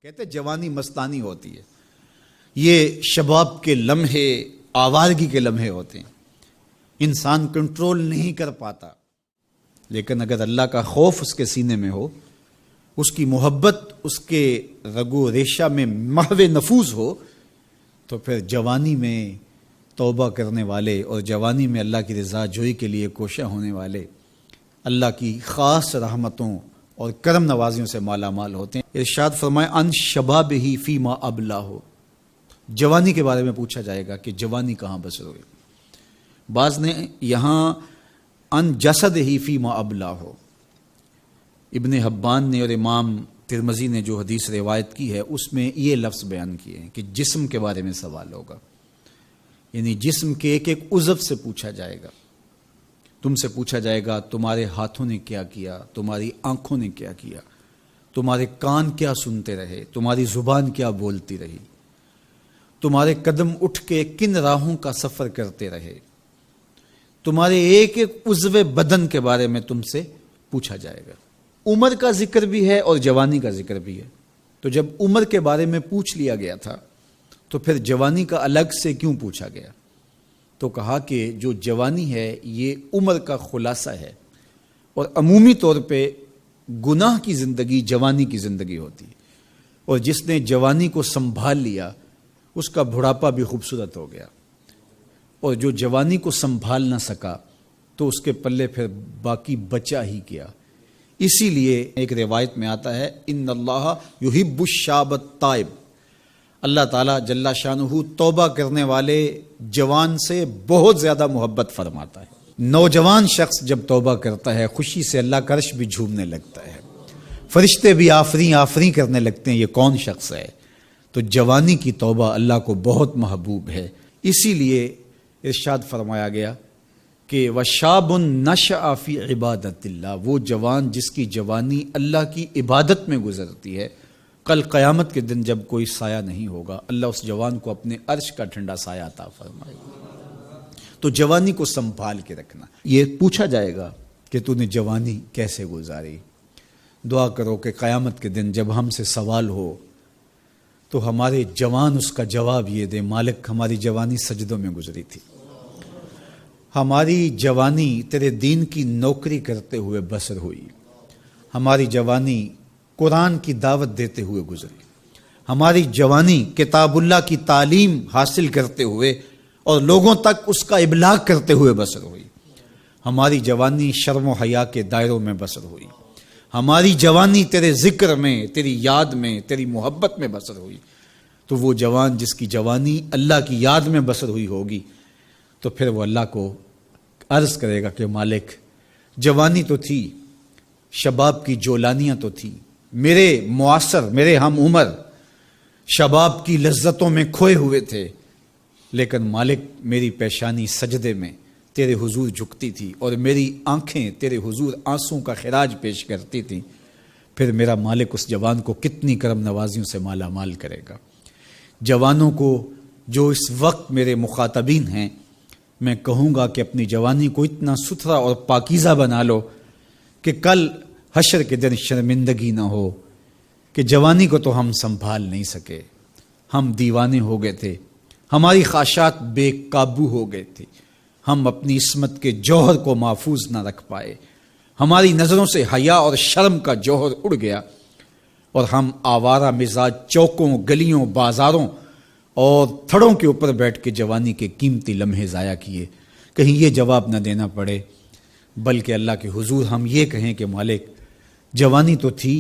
کہتے جوانی مستانی ہوتی ہے، یہ شباب کے لمحے آوارگی کے لمحے ہوتے ہیں، انسان کنٹرول نہیں کر پاتا، لیکن اگر اللہ کا خوف اس کے سینے میں ہو، اس کی محبت اس کے رگو ریشہ میں محو نفوذ ہو، تو پھر جوانی میں توبہ کرنے والے اور جوانی میں اللہ کی رضا جوئی کے لیے کوشاں ہونے والے اللہ کی خاص رحمتوں اور کرم نوازیوں سے مالا مال ہوتے ہیں۔ ارشاد فرمائے ان شباب ہی فیما ابلا ہو، جوانی کے بارے میں پوچھا جائے گا کہ جوانی کہاں بسر ہوئی۔ بعض نے یہاں ان جسد ہی فیما ابلا ہو، ابن حبان نے اور امام ترمذی نے جو حدیث روایت کی ہے اس میں یہ لفظ بیان کیے ہیں کہ جسم کے بارے میں سوال ہوگا، یعنی جسم کے ایک ایک عضو سے پوچھا جائے گا۔ تم سے پوچھا جائے گا تمہارے ہاتھوں نے کیا کیا، تمہاری آنکھوں نے کیا کیا، تمہارے کان کیا سنتے رہے، تمہاری زبان کیا بولتی رہی، تمہارے قدم اٹھ کے کن راہوں کا سفر کرتے رہے، تمہارے ایک ایک عضو بدن کے بارے میں تم سے پوچھا جائے گا۔ عمر کا ذکر بھی ہے اور جوانی کا ذکر بھی ہے، تو جب عمر کے بارے میں پوچھ لیا گیا تھا تو پھر جوانی کا الگ سے کیوں پوچھا گیا؟ تو کہا کہ جو جوانی ہے یہ عمر کا خلاصہ ہے، اور عمومی طور پہ گناہ کی زندگی جوانی کی زندگی ہوتی ہے، اور جس نے جوانی کو سنبھال لیا اس کا بڑھاپا بھی خوبصورت ہو گیا، اور جو جوانی کو سنبھال نہ سکا تو اس کے پلے پھر باقی بچا ہی کیا۔ اسی لیے ایک روایت میں آتا ہے ان اللہ یحب الشاب التائب، اللہ تعالیٰ جل شانہ توبہ کرنے والے جوان سے بہت زیادہ محبت فرماتا ہے۔ نوجوان شخص جب توبہ کرتا ہے خوشی سے اللہ کا عرش بھی جھومنے لگتا ہے، فرشتے بھی آفریں آفریں کرنے لگتے ہیں، یہ کون شخص ہے؟ تو جوانی کی توبہ اللہ کو بہت محبوب ہے۔ اسی لیے ارشاد فرمایا گیا کہ وَشَابٌ نَشَأَ فِي عِبَادَةِ اللَّهِ، وہ جوان جس کی جوانی اللہ کی عبادت میں گزرتی ہے، کل قیامت کے دن جب کوئی سایہ نہیں ہوگا اللہ اس جوان کو اپنے عرش کا ٹھنڈا سایہ عطا فرمائے گا۔ تو جوانی کو سنبھال کے رکھنا۔ یہ پوچھا جائے گا کہ تو نے جوانی کیسے گزاری۔ دعا کرو کہ قیامت کے دن جب ہم سے سوال ہو تو ہمارے جوان اس کا جواب یہ دے مالک ہماری جوانی سجدوں میں گزری تھی، ہماری جوانی تیرے دین کی نوکری کرتے ہوئے بسر ہوئی، ہماری جوانی قرآن کی دعوت دیتے ہوئے گزری، ہماری جوانی کتاب اللہ کی تعلیم حاصل کرتے ہوئے اور لوگوں تک اس کا ابلاغ کرتے ہوئے بسر ہوئی، ہماری جوانی شرم و حیا کے دائروں میں بسر ہوئی، ہماری جوانی تیرے ذکر میں، تیری یاد میں، تیری محبت میں بسر ہوئی۔ تو وہ جوان جس کی جوانی اللہ کی یاد میں بسر ہوئی ہوگی تو پھر وہ اللہ کو عرض کرے گا کہ مالک جوانی تو تھی، شباب کی جولانیاں تو تھی، میرے معاصر میرے ہم عمر شباب کی لذتوں میں کھوئے ہوئے تھے، لیکن مالک میری پیشانی سجدے میں تیرے حضور جھکتی تھی اور میری آنکھیں تیرے حضور آنسوں کا خراج پیش کرتی تھیں، پھر میرا مالک اس جوان کو کتنی کرم نوازیوں سے مالا مال کرے گا۔ جوانوں کو جو اس وقت میرے مخاطبین ہیں میں کہوں گا کہ اپنی جوانی کو اتنا ستھرا اور پاکیزہ بنا لو کہ کل حشر کے دن شرمندگی نہ ہو کہ جوانی کو تو ہم سنبھال نہیں سکے، ہم دیوانے ہو گئے تھے، ہماری خواہشات بے قابو ہو گئے تھے، ہم اپنی عصمت کے جوہر کو محفوظ نہ رکھ پائے، ہماری نظروں سے حیا اور شرم کا جوہر اڑ گیا اور ہم آوارہ مزاج چوکوں گلیوں بازاروں اور تھڑوں کے اوپر بیٹھ کے جوانی کے قیمتی لمحے ضائع کیے۔ کہیں یہ جواب نہ دینا پڑے بلکہ اللہ کے حضور ہم یہ کہیں کہ مالک جوانی تو تھی